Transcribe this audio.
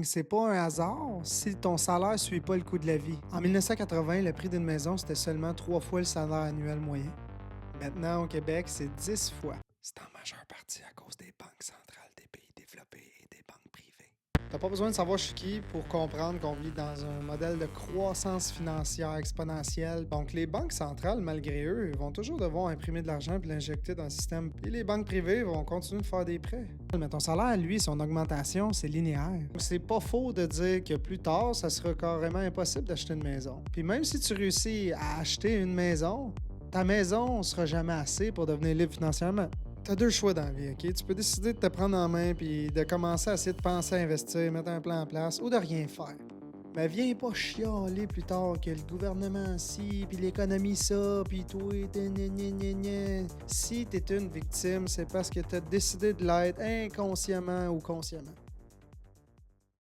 C'est pas un hasard si ton salaire ne suit pas le coût de la vie. En 1980, le prix d'une maison, c'était seulement 3 fois le salaire annuel moyen. Maintenant, au Québec, c'est 10 fois. C'est en majeure partie à cause des banques centrales des pays développés et des banques privées. T'as pas besoin de savoir je suis qui pour comprendre qu'on vit dans un modèle de croissance financière exponentielle. Donc, les banques centrales, malgré eux, vont toujours devoir imprimer de l'argent puis l'injecter dans le système. Puis les banques privées vont continuer de faire des prêts. Mais ton salaire, lui, son augmentation, c'est linéaire. Donc, c'est pas faux de dire que plus tard, ça sera carrément impossible d'acheter une maison. Puis même si tu réussis à acheter une maison, ta maison sera jamais assez pour devenir libre financièrement. T'as deux choix dans la vie, OK? Tu peux décider de te prendre en main puis de commencer à essayer de penser à investir, mettre un plan en place ou de rien faire. Mais viens pas chialer plus tard que le gouvernement ci, puis l'économie ça, puis toi, t'es gna gna gna gna. Si t'es une victime, c'est parce que t'as décidé de l'être inconsciemment ou consciemment.